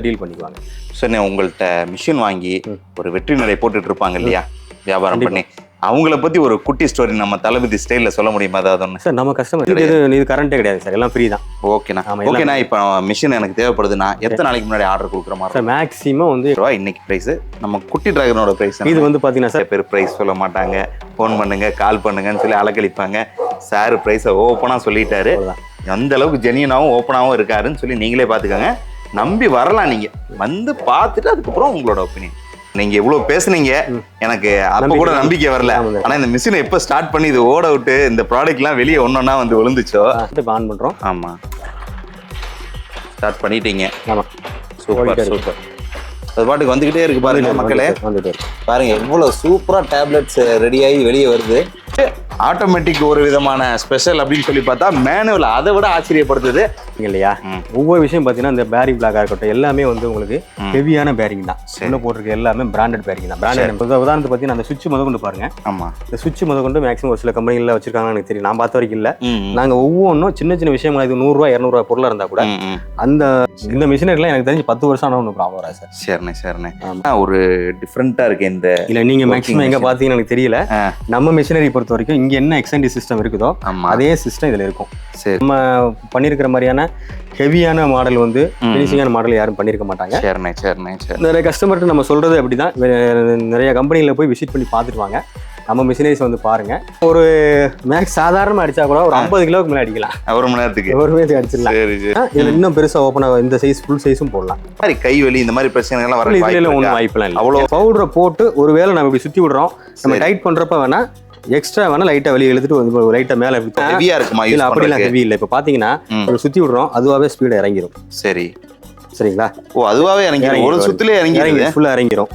Deal பண்ணிக்குவாங்க. சரி, உங்கள்கிட்ட மிஷின் வாங்கி ஒரு வெற்றி நடை போட்டுட்டு இருப்பாங்க இல்லையா வியாபாரம் பண்ணி, அவங்கள பத்தி ஒரு குட்டி ஸ்டோரி நம்ம தளபதி ஸ்டைல்ல சொல்ல முடியுமா? அதாவது ஒன்று சார், நம்ம கஸ்டமர் இது கரண்டே கிடையாது சார், எல்லாம் ஃப்ரீ தான். ஓகேண்ணா. ஓகேண்ணா, இப்போ மிஷின் எனக்கு தேவைப்படுதுண்ணா, எத்தனை நாளைக்கு முன்னாடி ஆர்டர் கொடுக்குற மாதிரி சார்? மேக்ஸிமம் வந்து இன்னைக்கு ப்ரைஸ் நம்ம குட்டி டிராகனோட ப்ரைஸ் இது வந்து பார்த்தீங்கன்னா சார், பேர் ப்ரைஸ் சொல்ல மாட்டாங்க, ஃபோன் பண்ணுங்க கால் பண்ணுங்கன்னு சொல்லி அலக்கழிப்பாங்க. சார் ப்ரைஸை ஓப்பனாக சொல்லிட்டாரு, அந்த அளவுக்கு ஜெனியனாகவும் ஓப்பனாகவும் இருக்காருன்னு சொல்லி நீங்களே பார்த்துக்கோங்க. நம்பி வரலாம், நீங்கள் வந்து பார்த்துட்டு அதுக்கப்புறம் உங்களோட ஒப்பீனியன். நீங்க இவ்வளவு பேசுனீங்க, எனக்கு அப்ப கூட நம்பிக்கை வரல. ஆனா இந்த மிஷினை எப்ப ஸ்டார்ட் பண்ணி இது ஓட விட்டு இந்த ப்ராடக்ட் எல்லாம் வெளியே ஒன்னொன்னா வந்து விழுந்துச்சோ ஆன் பண்றோம். ஆமா, ஸ்டார்ட் பண்ணிட்டீங்க. ஆமா, சூப்பர் சூப்பர். அது பாட்டுக்கு வந்துகிட்டே இருக்கு பாருங்க மக்களே, பாருங்க எவ்வளவு சூப்பரா டேப்லெட்ஸ் ரெடியாகி வெளியே வருது. ஆட்டோமேட்டிக் ஒரு விதமான ஸ்பெஷல் அப்படின்னு சொல்லி பார்த்தா மேனுவல் அதை விட ஆச்சரியப்படுத்துது இல்லையா? ஒவ்வொரு விஷயம் பார்த்தீங்கன்னா இந்த பேரிங் பிளாக்காக இருக்கட்டும் எல்லாமே வந்து உங்களுக்கு ஹெவியான பேரிங் தான். உள்ள போட்டிருக்க எல்லாமே பிராண்டட் பேரிங் தான். பிராண்டட் உதாரணத்துக்கு பார்த்தீங்கன்னா அந்த சுவிட்ச் முத கொண்டு பாருங்க. ஆமா, இந்த சுவிட்ச் முத கொண்டு மேக்ஸிமம் ஒரு சில கம்பெனிகளில் வச்சிருக்காங்கன்னு எனக்கு தெரியும். நான் பார்த்த வரைக்கும் இல்லை. நாங்கள் ஒவ்வொன்றும் சின்ன சின்ன விஷயங்கள், இது 100 ரூபா 200 ரூபா பொருளாக இருந்தால் கூட அந்த இந்த மிஷினரிலாம் எனக்கு தெரிஞ்சு 10 வருஷம் ஆனால் ஒன்றும் ப்ராப்ளம் வராது சார். சரிண்ணே சரிண்ணே. ஒரு டிஃப்ரெண்ட்டாக இருக்கு இந்த. இல்லை, நீங்கள் மேக்ஸிமம் எங்கே பார்த்தீங்கன்னு எனக்கு தெரியல. நம்ம மிஷினரி பொறுத்த வரைக்கும் இங்கே என்ன எக்ஸ்டென்டிவ் சிஸ்டம் இருக்குதோ அதே சிஸ்டம் இதில் இருக்கும். நம்ம பண்ணியிருக்கிற மாதிரியான ஹெவியான மாடல் வந்து ஃபினிஷிங்கான மாடல் யாரும் பண்ணியிருக்க மாட்டாங்க. சரிண்ணே சரிண்ணே சரி. நிறைய கஸ்டமர்கிட்ட நம்ம சொல்கிறது அப்படி தான். நிறைய கம்பெனியில் போய் விசிட் பண்ணி பார்த்துட்டு வாங்க. நம்ம மிஷினரிஸ் வந்து பாருங்க. ஒரு மேக்ஸ் சாதாரணமாக அடிச்சா கூட ஒரு 50 கிலோவுக்கு மேலே அடிக்கலாம். ஒரு மணி நேரத்துக்கு அடிச்சிடலாம். இதில் இன்னும் பெருசாக ஓப்பனாக இந்த சைஸ் ஃபுல் சைஸும் போடலாம். மாதிரி கை வலி இந்த மாதிரி பிரச்சனைகள்லாம் வர ஒன்றும் வாய்ப்பெல்லாம் இல்லை. அவ்வளோ பவுடரை போட்டு ஒரு வேளை நம்ம இப்படி சுற்றி விடுறோம், நம்ம டைட் பண்ணுறப்ப வேணா எக்ஸ்ட்ரா வேணா லைட்டா வெளியே எழுதிட்டு லைட்டா மேல ஹெவியா இருக்குமா? இல்ல அப்படிலாம் ஹெவி இல்ல. இப்ப பாத்தீங்கன்னா சுத்தி விடுறோம், அதுவாவே ஸ்பீடா இறங்கிரும். சரி சரிங்களா? ஓ, அதுவாவே இறங்கிரும், ஒரு சுத்திலே இறங்கி ஃபுல்லா இறங்கிரும்.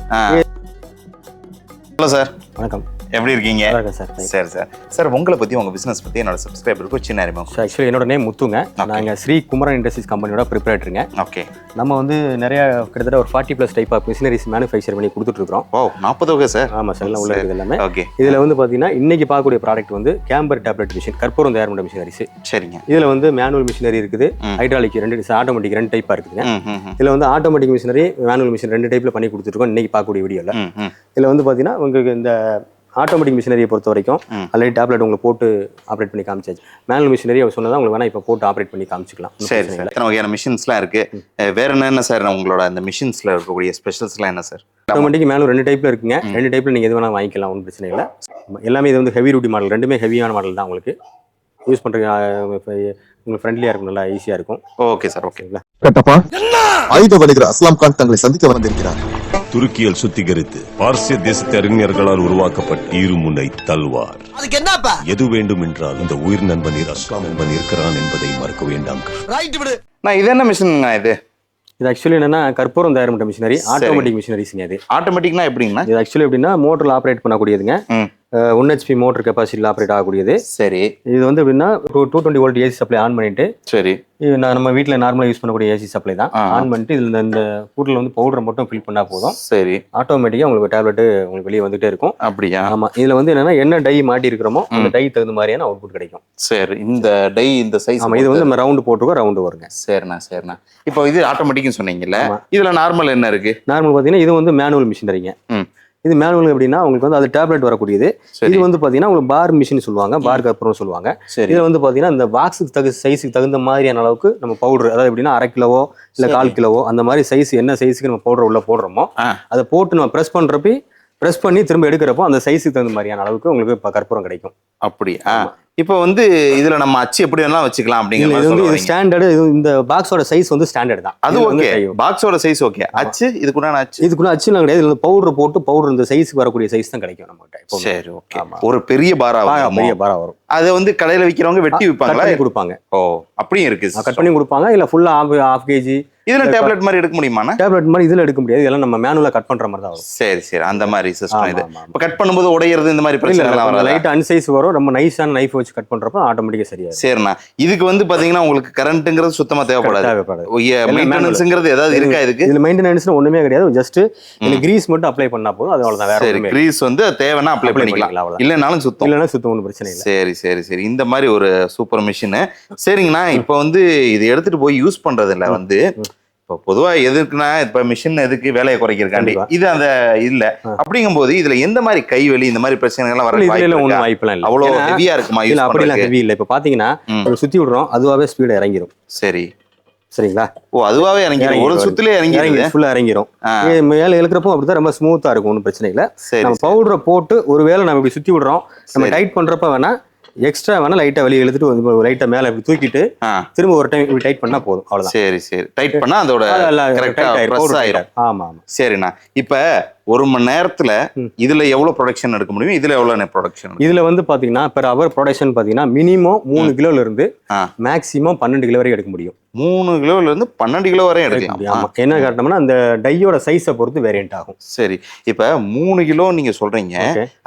ஹலோ சார், வணக்கம். எப்படி இருக்கீங்க? சார். சரி சார். சார், உங்களை பத்தி உங்க பிசினஸ் பத்தி என்னோட சப்ஸ்கிரைபருக்கு சின்ன அறிமுகம். ஆக்சுவலி என்னோட நேம் முத்துங்க. நாங்க ஸ்ரீ குமரன் இண்டஸ்ட்ரீஸ் கம்பெனியோட ப்ரிப்பரேட்டருங்க. ஓகே. நம்ம வந்து நிறைய கிட்டத்தட்ட ஒரு 40+ டைப் ஆஃப் மிஷினரிஸ் மேனுஃபேக்சர் பண்ணி கொடுத்துட்டு இருக்கோம். ஓ, 40 ஓகே சார். ஆமா சார், எல்லாம் உள்ள இருக்குது எல்லாமே. ஓகே. இதுல வந்து பாத்தீங்கன்னா இன்னைக்கு பார்க்கக்கூடிய ப்ராடக்ட் வந்து கேம்பர் டேப்லெட் மிஷின், கற்பூரம் தயார் பண்ண மிஷினரிஸ். சரிங்க. இதுல வந்து மேனுவல் மிஷினரி இருக்குது, ஹைட்ராலிக் 2, ஆட்டோமேட்டிக் 2 டைப்பா இருக்குதுங்க. இதுல வந்து ஆட்டோமேட்டிக் மிஷினரி, மேனுவல் மிஷின் 2 டைப்ல பண்ணி கொடுத்துருக்கோம் இன்னைக்கு பார்க்கக்கூடிய வீடியோல. இதுல வந்து பாத்தீங்கன்னா உங்களுக்கு இந்த ஆட்டோமேட்டிக் மிஷினரியை பொறுத்த வரைக்கும் ஆல்ரெடி டேப்லெட் உங்களுக்கு போட்டு ஆப்ரேட் பண்ணி காமிச்சாச்சு. மேனுவல் மிஷினரி அவர் சொன்னதான் உங்களுக்கு வேணா இப்போ போட்டு ஆப்ரேட் பண்ணி காமிச்சிக்கலாம். சரி சார். எத்தனை வகையான மிஷின்ஸ்லாம் இருக்கு? வேற என்ன சார் உங்களோட அந்த மிஷின்ஸ்ல இருக்கக்கூடிய ஸ்பெஷல்ஸ்லாம் என்ன சார்? ஆட்டோமேட்டிக் மேனுவல் 2 டைப்ல இருக்குங்க. 2 டைப்ல நீங்க எது வேணா வாங்கிக்கலாம், ஒன்றும் பிரச்சனை இல்லை. எல்லாமே இது வந்து ஹெவி டியூட்டி மாடல், ரெண்டுமே ஹெவியான மாடல் தான். உங்களுக்கு யூஸ் பண்றது உங்களுக்கு ஃப்ரெண்ட்லியா இருக்கும், நல்லா ஈஸியா இருக்கும். Okay sir. ஓகேங்களா? கட்டப்பா, ஆயுத வணிகர் அஸ்லாம் கான் தங்களை சந்திக்க வந்திருக்கிறார். துருக்கியில் சுத்திகரித்து பார்சிய தேசத்து அறிஞர்களால் உருவாக்கப்பட்ட இருமுனை தல்வார். அதுக்கு என்னப்பா? எது வேண்டும் என்றால் இந்த உயிர் நண்பன் அஸ்லாம் நண்பன் இருக்கிறான் என்பதை மறக்க வேண்டாம். ரைட் விடு. நான் இது என்ன மிஷினுங்க? இது ஆக்சுவலி என்னன்னா கற்பூரம் தயார் பண்ண மிஷினரி, ஆட்டோமேட்டிக் மிஷினரிஸ்ங்க. இது ஆட்டோமேட்டிக்னா எப்படின்னா? இது ஆக்சுவலி எப்படின்னா மோட்டர்ல ஆப்ரேட் பண்ணக்கூடியதுங்க. 1 HP மோட்டர் கெப்பாசிட்டியில் ஆப்ரேட் ஆகக்கூடியது. சரி. இது வந்து எப்படின்னா 220 வோல்ட் ஏசி சப்ளை ஆன் பண்ணிட்டு, சரி, இது நம்ம வீட்டில் நார்மலாக யூஸ் பண்ணக்கூடிய ஏசி சப்ளை தான். ஆன் பண்ணிட்டு இதில் இந்த கூட்டில் வந்து பவுடரை மட்டும் ஃபில் பண்ணால் போதும். சரி. ஆட்டோமேட்டிக்காக உங்களுக்கு டேப்லெட் உங்களுக்கு வெளியே வந்துகிட்டே இருக்கும். அப்படியா? ஆமாம். இதில் வந்து என்னன்னா என்ன டை மாட்டி இருக்கிறோமோ அந்த டை தகுந்த மாதிரியான அவுட்புட் கிடைக்கும். சரி. இந்த டை இந்த சைஸ். ஆமாம், இது வந்து நம்ம ரவுண்டு போட்டுருக்கோம், ரவுண்டு வருங்க. சரிண்ணா சரிண்ணா. இப்போ இது ஆட்டோமேட்டிக்னு சொன்னீங்கல்ல, இதில் நார்மல் என்ன இருக்கு? நார்மல் பார்த்தீங்கன்னா இது வந்து மேனுவல் மிஷினரிங்க. இது மேனுவல் எப்படின்னா உங்களுக்கு வந்து அது டேப்லெட் வரக்கூடியது. இது வந்து பாத்தீங்கன்னா உங்களுக்கு பார் மிஷின் சொல்லுவாங்க, பார் கற்பூரம் சொல்லுவாங்க. இதுல வந்து பாத்தீங்கன்னா இந்த பாக்ஸுக்கு சைஸுக்கு தகுந்த மாதிரியான அளவுக்கு நம்ம பவுடர், அதாவது எப்படின்னா 1/2 கிலோவோ இல்ல 1/4 கிலோவோ அந்த மாதிரி சைஸ் என்ன சைஸுக்கு நம்ம பவுடர் உள்ள போடுறோமோ அதை போட்டு நம்ம ப்ரெஸ் பண்ணி திரும்ப எடுக்கிறப்போ அந்த சைஸுக்கு தகுந்த மாதிரியான அளவுக்கு உங்களுக்கு இப்போ கற்பூரம் கிடைக்கும். அப்படியா? இப்போ வந்து இதுல நம்ம அச்சு எப்படி வேணாலும் வச்சுக்கலாம் அப்படிங்கிறது. இது ஸ்டாண்டர்டு. இந்த பாக்ஸோட சைஸ் வந்து ஸ்டாண்டர்ட் தான். அது ஓகே, பாக்ஸோட சைஸ் ஓகே. அச்சு இதுக்குள்ள அச்சுலாம் கிடையாது. இதுல பவுடர் போட்டு பவுடர் இந்த சைஸ்க்கு வரக்கூடிய சைஸ் தான் கிடைக்கும் நம்மகிட்ட. சரி, ஓகே. ஒரு பெரிய பாரா வரும். அதை வந்து கடையில விக்கிறவங்க வெட்டி விற்பாங்களா? கொடுப்பாங்க. ஓ, அப்படியும் இருக்கு. கட் பண்ணி கொடுப்பாங்க. இல்ல ஃபுல்லா ½ kg இதுல டேப்லெட் மாதிரி எடுக்க முடியுமா? டேப்லெட் மாதிரி இதுல எடுக்க முடியாது. இதெல்லாம் நம்ம மேனுவலா கட் பண்ற மாதிரி தான் வரும். சரி சரி, அந்த மாதிரி சிஸ்டம் இது. இப்ப கட் பண்ணும்போது உடையிறது இந்த மாதிரி பிரச்சனை எல்லாம் வராது. லைட் அன்சைஸ் வரும். நம்ம நைஸான நைஃப் வச்சு கட் பண்றப்ப ஆட்டோமேட்டிக்கா சரியா. சரிண்ணா. இதுக்கு வந்து பாத்தீங்கன்னா உங்களுக்கு கரண்ட்ங்கிறது சுத்தமா தேவைப்படாது. மெயின்டெனன்ஸ்ங்கிறது ஏதாவது இருக்கா இதுக்கு? இதுல மெயின்டெனன்ஸ் ஒண்ணுமே கிடையாது. ஜஸ்ட் இந்த கிரீஸ் மட்டும் அப்ளை பண்ணா போதும். அது அவ்வளவுதான். வேற ஒண்ணுமே. கிரீஸ் வந்து தேவைன்னா அப்ளை பண்ணிக்கலாம், இல்லனாலும் சுத்தம் ஒண்ணும் பிரச்சனை இல்லை. சரி சரி சரி. இந்த மாதிரி ஒரு சூப்பர் மிஷின். சரிங்கண்ணா, இப்போ வந்து இது எடுத்துட்டு போய் யூஸ் பண்றதுல வந்து இப்போ பொதுவா எதுக்குன்னா இப்ப மிஷின் எதுக்கு வேலையை குறைக்கிறக்காண்டி கண்டிப்பா. இது அந்த இல்ல அப்படிங்கும்போது இதுல எந்த மாதிரி கைவலி இந்த மாதிரி பிரச்சனைகள் எல்லாம் வர இதுல ஒன்றும் வாய்ப்புலாம் இல்லை. அவ்வளவு ஏன்னா, ஹெவியா இருக்குமா இல்ல யூஸ் அப்படிலாம் பண்றதுக்கு? ஹெவி இல்லை. இப்போ பாத்தீங்கன்னா ஒரு சுத்தி விடுறோம், அதுவாகவே ஸ்பீடு இறங்கிரும். சரி. சரிங்களா? ஓ அதுவாவே இறங்கிடும், ஒரு சுத்துலயே இறங்கிடுது. ஃபுல்லா இறங்கிரும். மேல இழுக்கிறப்போ அப்படிதான் ரொம்ப ஸ்மூத்தா இருக்கும், ஒன்றும் பிரச்சனை இல்லை. சரி நம்ம பவுடரை போட்டு ஒருவேளை நம்ம இப்படி சுத்தி விடுறோம், நம்ம டைட் பண்றப்ப வேணா எக்ஸ்ட்ரா வேணா லைட்டா வெளியே இழுத்துட்டு லைட்டா மேல இப்படி தூக்கிட்டு திரும்ப ஒரு டைம் இப்படி டைட் பண்ணா போதும், அவ்வளவுதான். சரி சரி, டைட் பண்ணா அதோட கரெக்டா பிரஸ் ஆயிரும். ஆமா ஆமா. சரிண்ணா, இப்ப 1 மணி நேரத்துல இதுல எவ்வளவு ப்ரொடக்ஷன் எடுக்க முடியும், இதுல எவ்வளவு ப்ரொடக்ஷன்? இதுல வந்து பாத்தீங்கன்னா பெர் அவர் ப்ரொடக்ஷன் பாத்தீங்கன்னா மினிமம் 3 கிலோல இருந்து மேக்ஸிமம் 12 கிலோ வரைக்கும் எடுக்க முடியும். 3 கிலோல இருந்து 12 கிலோ வரையும் எடுக்கலாம். ஆமா. என்ன காரணம்னா அந்த டையோட சைஸை பொறுத்து வேரியன்ட் ஆகும். சரி, இப்ப 3 கிலோ நீங்க சொல்றீங்க,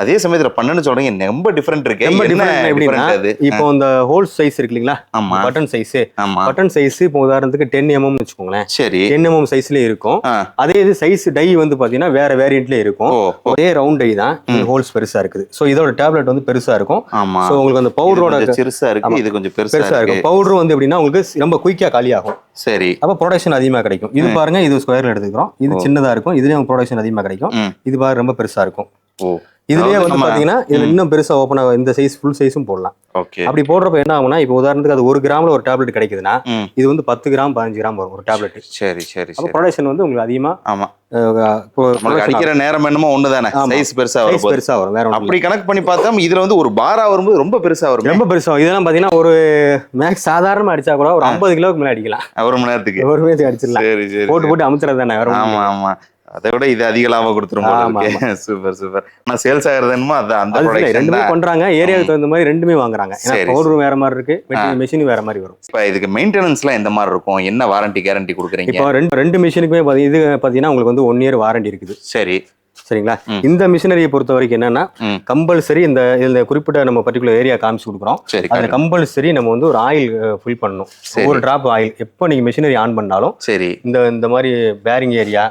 அதே சமயத்துல 12 சொல்றீங்க, ரொம்ப டிஃபரெண்ட் இருக்கு. எப்படின்னா இப்போ இந்த ஹோல் சைஸ் இருக்கு இல்லீங்களா, பட்டன் சைஸ். பட்டன் சைஸ் இப்போ உதாரணத்துக்கு 10 mm வச்சுக்கோங்களேன். சரி, 10 mm சைஸ்ல இருக்கும். அதே இது சைஸ் டை வந்து பாத்தீங்கன்னா வேற வேரியன்ட்ல இருக்கும். ஒரே ரவுண்ட் டை தான், ஹோல்ஸ் பெருசா இருக்குது. சோ இதோட டேப்லெட் வந்து பெருசா இருக்கும். சோ உங்களுக்கு அந்த பவுடரோட பெருசா இருக்கு, இது கொஞ்சம் பெருசா இருக்கும். பவுடர் வந்து எப்படின்னா உங்களுக்கு ரொம்ப குயிக்கா காலி ஆகும். சரி, அப்ப ப்ரொடக்ஷன் அதிகமா கிடைக்கும். இது பாருங்க, இது ஸ்கொயர்ல எடுத்துக்கிறோம், இது சின்னதா இருக்கும், இதுலயும் ப்ரொடக்ஷன் அதிகமா கிடைக்கும். இது பாருங்க ரொம்ப பெருசா இருக்கும். இதுலயே வந்து பாத்தீங்கன்னா இதுல இன்னும் பெருசா ஓப்பன் ஆகும். இந்த சைஸ் ஃபுல் சைஸும் போடலாம். அப்படி போடுறப்ப என்ன ஆகும்னா, இப்போ உதாரணத்துக்கு அது 1 கிராம்ல ஒரு டேப்லெட் கிடைக்குதுன்னா இது வந்து 10 கிராம் 15 கிராம் வரும் ஒரு டேப்லெட். சரி சரி. அப்ப ப்ரொடக்ஷன் வந்து உங்களுக்கு அதிகமா அடிக்கிற நேரம் என்னமோ ஒண்ணுதானே, சைஸ் பெருசா வரும். பெருசா வரும். வேற அப்படி கணக்கு பண்ணி பார்த்தா இதுல வந்து ஒரு பாரா வரும்போது ரொம்ப பெருசா வரும். ரொம்ப பெருசா வரும். இதெல்லாம் பாத்தீங்கன்னா ஒரு மேக்ஸ் சாதாரணமா அடிச்சா கூட ஒரு 50 கிலோக்கு மேல அடிக்கலாம். 1 மணி நேரத்துக்கு அடிச்சிடலாம். சரி சரி, போட்டு போட்டு அமுத்துறது தானே. ஆமா ஆமா, அதை விட இது அதிக லாபம் கொடுத்துரும். Super super. நான் சேல்ஸ் ஆகுறது என்னமோ அந்த ரெண்டுமே பண்றாங்க. ஏரியாவுக்கு தகுந்த மாதிரி ரெண்டுமே வாங்குறாங்க. பவுடர் வேற மாதிரி இருக்கு, மெஷின் வேற மாதிரி வரும். இப்ப இதுக்கு மெயின்டெனன்ஸ்லாம் எந்த மாதிரி இருக்கும், என்ன வாரண்டி கேரண்டி கொடுக்குறீங்க? இப்போ ரெண்டு மிஷினுக்குமே இது பாத்தீங்கன்னா உங்களுக்கு வந்து 1 இயர் வாரண்டி இருக்குது. சரி சரிங்களா? இந்த மிஷினரியை பொறுத்த வரைக்கும் என்னன்னா கம்பல்சரி இந்த குறிப்பிட்ட நம்ம பர்டிகுலர் ஏரியா காமிச்சு கொடுக்குறோம். அதுல கம்பல்சரி நம்ம வந்து ஒரு ஆயில் ஃபில் பண்ணணும். ஒரு டிராப் ஆயில் எப்போ நீங்க மிஷினரி ஆன் பண்ணாலும் சரி, இந்த மாதிரி பேரிங் ஏரியா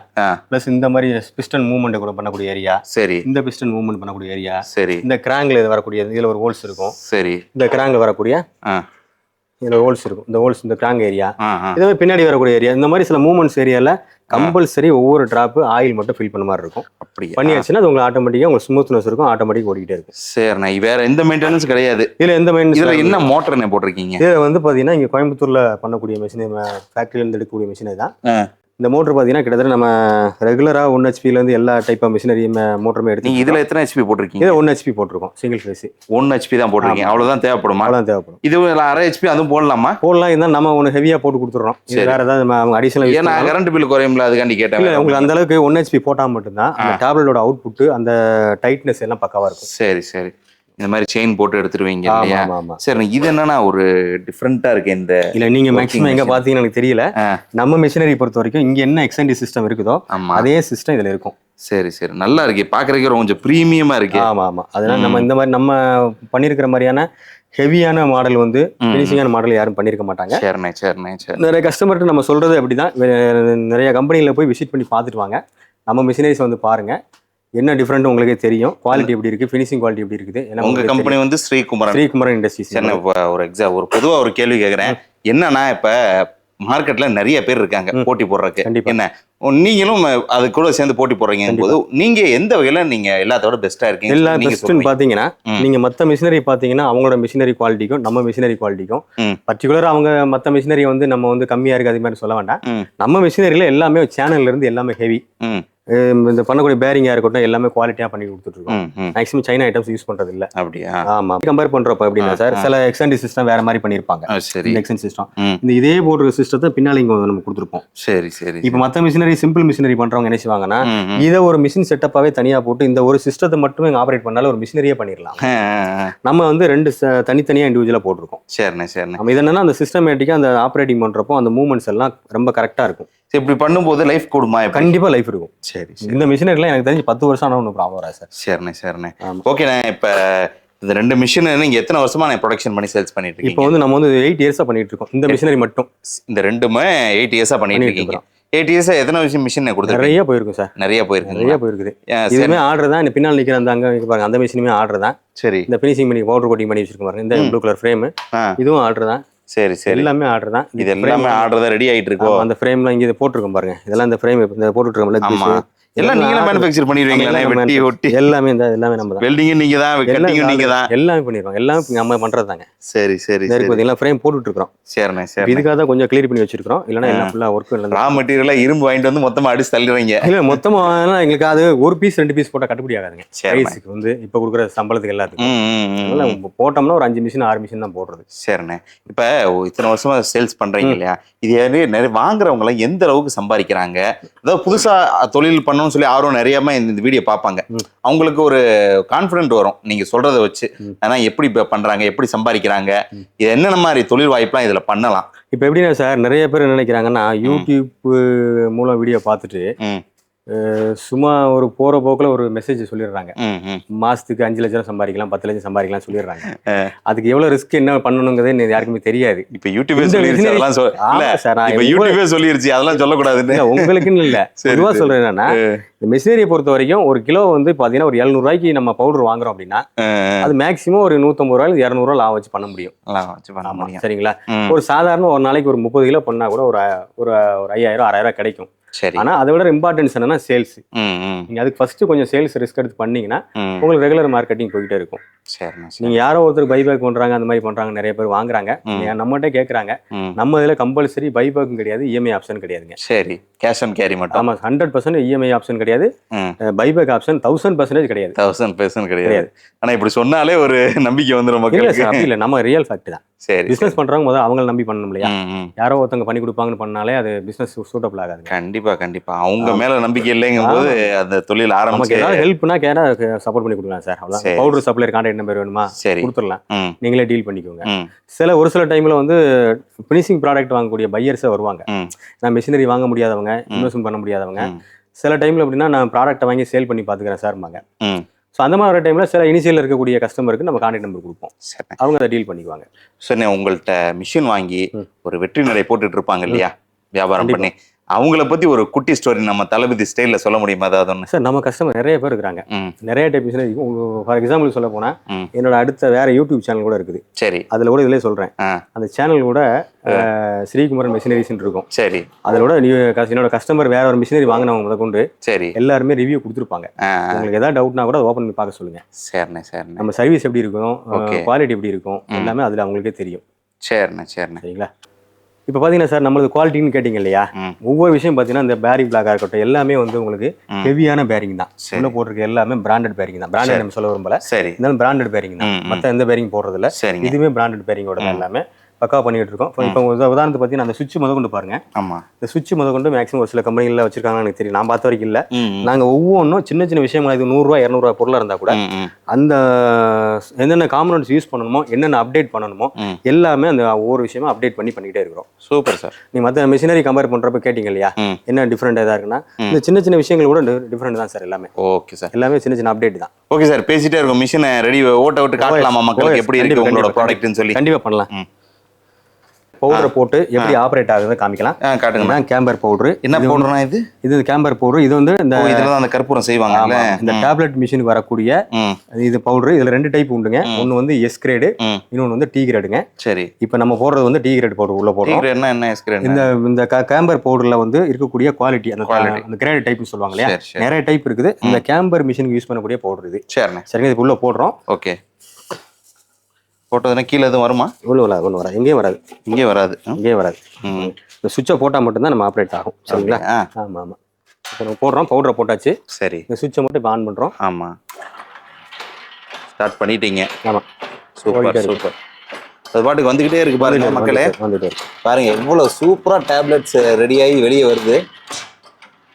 பிளஸ் இந்த மாதிரி பிஸ்டன் மூவ்மெண்ட் கூட பண்ணக்கூடிய ஏரியா, சரி, இந்த பிஸ்டன் மூவ்மெண்ட் பண்ணக்கூடிய ஏரியா, சரி, இந்த கிராங்க்ல வரக்கூடிய இதுல ஒரு ஹோல்ஸ் இருக்கும். சரி, இந்த கிராங்க்ல வரக்கூடிய இதுல ஹோல்ஸ் இருக்கும். இந்த ஹோல்ஸ் இந்த கிராங்க் ஏரியா, இதே பின்னாடி வரக்கூடிய ஏரியா, இந்த மாதிரி சில மூவ்மெண்ட்ஸ் ஏரியால கம்பல்சரி ஒவ்வொரு டிராப் ஆயில் மட்டும் ஃபில் பண்ண மாதிரி இருக்கும். அப்படி பண்ணியாச்சுன்னா அது உங்களுக்கு ஆட்டோமேட்டிக்கா உங்களுக்கு ஸ்மூத்னஸ் இருக்கும், ஆட்டோமேட்டிக் ஓடிக்கிட்டே இருக்கும். சரிண்ணா, வேற எந்த மெயின்டெனன்ஸ் கிடையாது இதுல? எந்த மெயின்டெனன்ஸ்? என்ன மோட்டர் போட்டிருக்கீங்க? இதுல வந்து பாத்தீங்கன்னா இங்க கோயம்புத்தூர்ல பண்ணக்கூடிய மிஷின், ஃபேக்டரியில இருந்து எடுக்கக்கூடிய மிஷின் தான். இந்த மோட்டர் பாத்தீங்கன்னா கிட்டத்தட்ட நம்ம ரெகுலரா 1 HP இருந்து எல்லா டைப் ஆஃப் மிஷினரி மோட்டருமே எடுத்து. இதுல எத்தனை HP போட்டிருக்கீங்க? இது 1 HP போட்டிருக்கோம், சிங்கிள் ஃபேஸ் 1 HP தான் போட்டிருக்கீங்க. அவ்வளவுதான் தேவைப்படுமா? அவ்வளவுதான் தேவைப்படும். இது அரை HP அதுவும் போடலாமா? போடலாம். இருந்தா நம்ம ஒன்று ஹெவியா போட்டு கொடுத்துறோம். வேற ஏதாவது அவங்க அடிஷனல், ஏன்னா கரண்ட் பில் குறையும்ல, அதுக்காண்டி கேட்டேன். இல்ல உங்களுக்கு அந்த அளவுக்கு 1 HP போட்டா மட்டும்தான் அந்த டேப்லெட்டோட அவுட்புட் அந்த டைட்னஸ் எல்லாம் பக்காவா இருக்கும். சரி சரி, இந்த மாதிரி செயின் போட்டு எடுத்துருவீங்க இல்லையா? சரி, இது என்னன்னா ஒரு டிஃப்ரெண்டா இருக்கு. இந்த இல்ல நீங்க மேக்ஸிமம் எங்க பாத்தீங்கன்னு எனக்கு தெரியல. நம்ம மிஷினரி பொறுத்த வரைக்கும் இங்க என்ன எக்ஸ்டென்டிவ் சிஸ்டம் இருக்குதோ அதே சிஸ்டம் இதுல இருக்கும். சரி சரி, நல்லா இருக்கு பாக்குறதுக்கு, கொஞ்சம் பிரீமியமா இருக்கு. ஆமா ஆமா, அதனால நம்ம இந்த மாதிரி நம்ம பண்ணிருக்கிற மாதிரியான ஹெவியான மாடல் வந்து பினிஷிங்கான மாடல் யாரும் பண்ணிருக்க மாட்டாங்க. சரிண்ணே சரிண்ணே சரி. நிறைய கஸ்டமர்கிட்ட நம்ம சொல்றது அப்படிதான், நிறைய கம்பெனில போய் விசிட் பண்ணி பார்த்துட்டு வாங்க, நம்ம மிஷினரிஸ் வந்து பாருங்க, என்ன டிஃபரெண்ட் உங்களுக்கே தெரியும். குவாலிட்டி எப்படி இருக்கு, ஃபினிஷிங் குவாலிட்டி எப்படி இருக்குது. உங்க கம்பெனி வந்து ஸ்ரீகுமரன் இண்டஸ்ட்ரீஸ். ஒரு பொதுவா ஒரு கேள்வி கேட்கறேன். என்னன்னா இப்ப மார்க்கெட்ல நிறைய பேர் இருக்காங்க போட்டி போடுறதுக்கு, என்ன நீங்களும் அது கூட சேர்ந்து போட்டி போடுறீங்க போது நீங்க எந்த வகையில நீங்க எல்லாத்தோட பெஸ்டா இருக்கீங்க? எல்லா பெஸ்ட்னு பாத்தீங்கன்னா நீங்க மத்த மிஷினரி பாத்தீங்கன்னா அவங்களோட மிஷினரி குவாலிட்டிக்கும் நம்ம மிஷினரி குவாலிட்டிக்கும் பர்டிகுலரா அவங்க மத்த மிஷினரி வந்து நம்ம வந்து கம்மியா இருக்கு அது மாதிரி சொல்ல வேண்டாம். நம்ம மிஷினரியில எல்லாமே சேனல்ல இருந்து எல்லாமே ஹெவி. இந்த பண்ணக்கூடிய பேரிங்கா இருக்கட்டும் எல்லாமே குவாலிட்டியா பண்ணி கொடுத்துட்டு இருக்கோம். மேக்ஸிமம் சைனா ஐட்டம்ஸ் யூஸ் பண்றது இல்ல. அப்படியா? ஆமா. கம்பேர் பண்றப்ப எப்படின்னா சார், சில எக்ஸ்டென்டிவ் சிஸ்டம் வேற மாதிரி பண்ணிருப்பாங்க. இந்த எக்ஸ்டென்ட் சிஸ்டம் இந்த இதே போடுற சிஸ்டத்தை பின்னால இங்க நம்ம கொடுத்துருப்போம். சரி சரி. இப்ப மத்த மிஷினரி சிம்பிள் மிஷினரி பண்றவங்க என்ன செய்வாங்கன்னா, இதை ஒரு மிஷின் செட்டப்பாவே தனியா போட்டு இந்த ஒரு சிஸ்டத்தை மட்டுமே ஆபரேட் பண்ணாலும் ஒரு மிஷினரியே பண்ணிடலாம். நம்ம வந்து 2 தனித்தனியா இண்டிவிஜுவலா போட்டிருக்கோம். சரிண்ணே சரிண்ணே. நம்ம இது என்னன்னா அந்த சிஸ்டமேட்டிக்கா அந்த ஆபரேட்டிங் பண்றப்போ அந்த மூவ்மெண்ட்ஸ் எல்லாம் ரொம்ப கரெக்டா இருக்கும். இப்படி பண்ணும்போது லைஃப் கூடுமா? கண்டிப்பா லைஃப் இருக்கும். சரி, இந்த மிஷினரிலாம் எனக்கு தெரிஞ்சு 10 வருஷம் ஆனா ஒன்றும் ப்ராப்ளம் வராது சார். சரிண்ணே சரிண்ணே. ஓகேண்ணே, இப்ப இந்த 2 மிஷின் நீங்க எத்தனை வருஷமா நான் ப்ரொடக்ஷன் பண்ணி சேல்ஸ் பண்ணிட்டு இருக்கீங்க? இப்போ வந்து நம்ம வந்து 8 இயர்ஸா பண்ணிட்டு இருக்கோம் இந்த மிஷினரி மட்டும். இந்த 2மே 8 இயர்ஸா பண்ணிட்டு இருக்கீங்க. 8 இயர்ஸா எத்தனை மிஷின் கொடுத்து? நிறைய போயிருக்கும் சார். நிறைய போயிருக்கு. நிறைய போயிருக்குது. இதுவுமே ஆர்டர் தான். இந்த பின்னால் நிக்கிற அந்த அங்க பாருங்க, அந்த மிஷினுமே ஆர்டர் தான். சரி. இந்த பினிஷிங் பண்ணி பவுடர் கோட்டிங் பண்ணி வச்சிருக்க பாருங்க, இந்த ப்ளூ கலர் ஃப்ரேம் இதுவும் ஆர்டர் தான். சரி சரி. எல்லாமே ஆர்டர் தான். இது எல்லாமே ஆர்டர் தான், ரெடி ஆயிட்டு இருக்கோ? அந்த ஃப்ரேம்லாம் இங்கே இதை போட்டிருக்கோம் பாருங்க. இதெல்லாம் இந்த ஃப்ரேம் இந்த போட்டுருக்கோம். எல்லாம் நீங்களே மேனுஃபேக்சர் பண்ணிடுவீங்களா? வெட்டி ஒட்டி எல்லாமே எல்லாமே நம்ம தான். வெல்டிங் நீங்க தான், கட்டிங் நீங்க தான், எல்லாமே பண்ணிடுவோம். எல்லாம் நம்ம பண்றது தாங்க. சரி சரி சரி. பார்த்தீங்களா ஃப்ரேம் போட்டுட்டு இருக்கோம். சரிண்ணே சரி. இதுக்காக தான் கொஞ்சம் கிளியர் பண்ணி வச்சிருக்கோம். இல்லைன்னா எல்லாம் ஃபுல்லா ஒர்க் இல்லை. ரா மெட்டீரியலா இரும்பு வாங்கிட்டு வந்து மொத்தமா அடிச்சு தள்ளுறீங்க? இல்லை மொத்தமா எங்களுக்கு அது ஒரு பீஸ் 2 பீஸ் போட்டால் கட்டுப்படி ஆகாதுங்க. பிரைஸுக்கு வந்து இப்போ கொடுக்குற சம்பளத்துக்கு எல்லாத்துக்கும் போட்டோம்னா ஒரு 5 மிஷின் 6 மிஷின் தான் போடுறது. சரிண்ணே. இப்போ இத்தனை வருஷமா சேல்ஸ் பண்றீங்க இல்லையா, இது நிறைய வாங்குறவங்க எல்லாம் எந்த அளவுக்கு சம்பாதிக்கிறாங்க? அதாவது புதுசா தொழில் பண்ணணும்னு சொல்லி ஆர்வம் நிறைய இந்த வீடியோ பார்ப்பாங்க. அவங்களுக்கு ஒரு கான்ஃபிடென்ட் வரும் நீங்க சொல்றதை வச்சு. ஆனா எப்படி பண்றாங்க, எப்படி சம்பாதிக்கிறாங்க, இது என்னென்ன மாதிரி தொழில் வாய்ப்புலாம் இதுல பண்ணலாம்? இப்போ எப்படின்னா சார், நிறைய பேர் நினைக்கிறாங்கன்னா யூடியூப் மூலம் வீடியோ பார்த்துட்டு சும்மா ஒரு போற போக்குல ஒரு மெசேஜ் சொல்லிடுறாங்க. மாசத்துக்கு 5 லட்சம் சம்பாதிக்கலாம், 10 லட்சம் சம்பாதிக்கலாம் சொல்லிடுறாங்க. அதுக்கு எவ்வளவு ரிஸ்க் என்ன பண்ணணுங்கிறது யாருக்குமே தெரியாது. இப்ப யூடியூபே சொல்லிருச்சு, அதெல்லாம் சொல்லக்கூடாது உங்களுக்குன்னு இல்ல. பொதுவா சொல்றேன் என்னன்னா, இந்த மெஷினரியை பொறுத்த வரைக்கும் ஒரு கிலோ வந்து பாத்தீங்கன்னா ஒரு 700 ரூபாய்க்கு நம்ம பவுடர் வாங்குறோம் அப்படின்னா அது மேக்சிமம் ஒரு 150 ரூபாய் 200 ரூபாய் லாபம் வச்சு பண்ண முடியும். சரிங்களா? ஒரு சாதாரண ஒரு நாளைக்கு ஒரு 30 கிலோ பண்ணா கூட ஒரு 5000 6000 கிடைக்கும். ஆனா அதை விட இம்பார்ட்டன்ஸ் என்னன்னா சேல்ஸ். நீங்க அதுக்கு ஃபர்ஸ்ட் கொஞ்சம் சேல்ஸ் ரிஸ்க் எடுத்து பண்ணீங்கன்னா உங்களுக்கு ரெகுலர் மார்க்கெட்டிங் போயிட்டே இருக்கும். நீங்க யாரோ ஒருத்தர் பைபேக் பண்றாங்க, அந்த மாதிரி பண்றாங்க, நிறைய பேர் வாங்குறாங்க, நம்மகிட்ட கேட்கறாங்க. நம்ம இதுல கம்பல்சரி பைபேக்கும் கிடையாது, இஎம்ஐ ஆப்ஷன் கிடையாதுங்க. சரி, கேஷ் ஆன் கேரி மட்டும். ஆமா, 100% இஎம்ஐ ஆப்ஷன் கிடையாது, பைபேக் ஆப்ஷன் 1000% கிடையாது. 1000% கிடையாது. ஆனா இப்படி சொன்னாலே ஒரு நம்பிக்கை வந்துரும் மக்களுக்கு. இல்ல, நம்ம ரியல் ஃபேக்ட் தான். சரி, பிசினஸ் பண்றவங்க முதல்ல அவங்கள நம்பி பண்ணணும் இல்லையா? யாரோ ஒருத்தவங்க பண்ணி கொடுப்பாங்கன்னு பண்ணாலே அது பிசினஸ் சூட்டபிள் ஆகாது. கண்டிப்பா கண்டிப்பா. அவங்க மேல நம்பிக்கை இல்லைங்கும் போது அந்த தொழில் ஆரம்பிச்சு ஹெல்ப்னா கேட்டா சப்போர்ட் பண்ணி கொடுக்கலாம் சார். அவ்வளவுதான். பவுடர் சப்ளையர் கான்டாக்ட் நம்பர் வேணுமா கொடுத்துடலாம், நீங்களே டீல் பண்ணிக்கோங்க. ஒரு சில டைம்ல வந்து பினிஷிங் ப்ராடக்ட் வாங்கக்கூடிய பையர்ஸே வருவாங்க. நான் மிஷினரி வாங்க முடியாதவங்க, இன்வெஸ்ட்மெண்ட் பண்ண முடியாதவங்க, சில டைம்ல அப்படின்னா நான் ப்ராடக்ட்டை வாங்கி சேல் பண்ணி பாத்துக்கிறேன் சார்மாங்க. ஸோ அந்த மாதிரி டைம்ல சில இனிஷியல் இருக்கக்கூடிய கஸ்டமருக்கு நம்ம கான்டாக்ட் நம்பர் கொடுப்போம். அவங்க அதை டீல் பண்ணிக்குவாங்க. சரி, உங்கள்கிட்ட மிஷின் வாங்கி ஒரு வெற்றி நடை போட்டுட்டு இருப்பாங்க இல்லையா வியாபாரம் பண்ணி, அவங்கள பத்தி ஒரு குட்டி ஸ்டோரி நம்ம தளபதி ஸ்டைல்ல சொல்ல முடியுமா? அதாவது ஒன்று சார், நம்ம கஸ்டமர் நிறைய பேர் இருக்காங்க, நிறைய டைப் மிஷினரி. ஃபார் எக்ஸாம்பிள் சொல்ல போனா என்னோட அடுத்த வேற யூடியூப் சேனல் கூட இருக்குது. சரி, அதுல கூட இதுல சொல்றேன். அந்த சேனல் கூட ஸ்ரீகுமரன் மிஷினரிஸ் இருக்கும். சரி, அதோட என்னோட கஸ்டமர் வேற ஒரு மிஷினரி வாங்கினவங்க முதல் கொண்டு சரி எல்லாருமே ரிவ்யூ கொடுத்துருப்பாங்க. உங்களுக்கு ஏதாவது டவுட்னா கூட ஓப்பன் பண்ணி பார்க்க சொல்லுங்க. சரிண்ணே சரிண்ணே. நம்ம சர்வீஸ் எப்படி இருக்கும், குவாலிட்டி எப்படி இருக்கும், எல்லாமே அதுல அவங்களுக்கே தெரியும். சரிண்ணே சரிண்ணே. சரிங்களா? இப்போ பார்த்தீங்கன்னா சார், நம்மளுக்கு குவாலிட்டின்னு கேட்டிங்க இல்லையா? ஒவ்வொரு விஷயம் பார்த்தீங்கன்னா இந்த பேரிங் பிளாக்காக இருக்கட்டும் எல்லாமே வந்து உங்களுக்கு ஹெவியான பேரிங் தான். உள்ள போட்டிருக்க எல்லாமே பிராண்டட் பேரிங் தான். பிராண்டட் நம்ம சொல்ல விரும்பல, இருந்தாலும் பிராண்டட் பேரிங் தான். மற்ற எந்த பேரிங் போடுறது இல்லை, இதுவுமே பிராண்டட் பேரிங்கோட தான் எல்லாமே பக்கா பண்ணிட்டு இருக்கோம். இப்போ உதாரணத்துக்கு பார்த்தீங்கன்னா அந்த சுவிட்ச் முத கொண்டு பாருங்க. இந்த சுவிட்ச் முத கொண்டு மேக்ஸிமம் ஒரு சில கம்பெனிகளில் வச்சிருக்காங்கன்னு எனக்கு தெரியும். நான் பார்த்த வரைக்கும் இல்லை. நாங்கள் ஒவ்வொன்றும் சின்ன சின்ன விஷயங்கள், இது 100 ரூபா 200 ரூபா பொருளாக இருந்தால் கூட அந்த என்னென்ன காம்பனன்ட்ஸ் யூஸ் பண்ணணுமோ, என்னென்ன அப்டேட் பண்ணணுமோ எல்லாமே அந்த ஒவ்வொரு விஷயமா அப்டேட் பண்ணிக்கிட்டே இருக்கிறோம். Super sir. நீ மற்ற மிஷினரி கம்பேர் பண்றப்ப கேட்டீங்க இல்லையா, என்ன டிஃப்ரெண்ட் ஏதா இருக்குன்னா இந்த சின்ன சின்ன விஷயங்கள் கூட டிஃப்ரெண்ட் தான் சார் எல்லாமே. ஓகே சார், எல்லாமே சின்ன சின்ன அப்டேட் தான். ஓகே சார், பேசிட்டே இருக்கும். மிஷினை ரெடி ஓட்ட விட்டு காட்டலாமா மக்களுக்கு எப்படி இருக்கு உங்களோட ப்ராடக்ட்னு சொல்லி? கண்டிப்பா பண்ணலாம். பவுடரை போட்டு எப்படி ஆப்ரேட் ஆகுதுன்னு காமிக்கலாம். காட்டுங்க. Camphor powder. என்ன பவுடர்னா இது? இது கேம்பர் பவுடர். இது வந்து இந்த இதுல தான் அந்த கற்பூரம் செய்வாங்கல்ல, இந்த டேப்லெட் மிஷினுக்கு வரக்கூடிய இது பவுடர். இதுல 2 டைப் உண்டுங்க. ஒன்னு வந்து எஸ் கிரேடு, இன்னொன்னு வந்து டி கிரேடுங்க. சரி, இப்போ நம்ம போடுறது வந்து டி கிரேட் பவுடர் உள்ள போடுறோம். என்ன எஸ் கிரேட்? இந்த கேம்பர் பவுடர்ல வந்து இருக்கக்கூடிய குவாலிட்டி, அந்த கிரேட் டைப்னு சொல்லுவாங்க இல்லையா, நிறைய டைப் இருக்குது. இந்த கேம்பர் மிஷினுக்கு யூஸ் பண்ணக்கூடிய பவுடர் இது. சரிங்க, இது உள்ள போடுறோம். ஓகே, போட்டதுன்னா கீழே எதுவும் வருமா? உள்ள வராது, ஒன்றும் வராது, எங்கேயும் வராது. இங்கேயும் வராது, இங்கேயும் வராது. இந்த சுவிட்சை போட்டால் மட்டும்தான் நம்ம ஆப்ரேட் ஆகும். சரிங்களா? ஆமாம் ஆமாம். இப்போ நம்ம போடுறோம், பவுடரை போட்டாச்சு. சரி, இந்த சுவிட்சை மட்டும் இப்போ ஆன் பண்ணுறோம். ஆமாம், ஸ்டார்ட் பண்ணிட்டீங்க. ஆமாம், சூப்பர் சூப்பர். அது பாட்டுக்கு வந்துக்கிட்டே இருக்கு பாருங்க மக்களே. வந்துட்டு பாருங்க எவ்வளோ சூப்பராக டேப்லெட்ஸ் ரெடியாகி வெளியே வருது.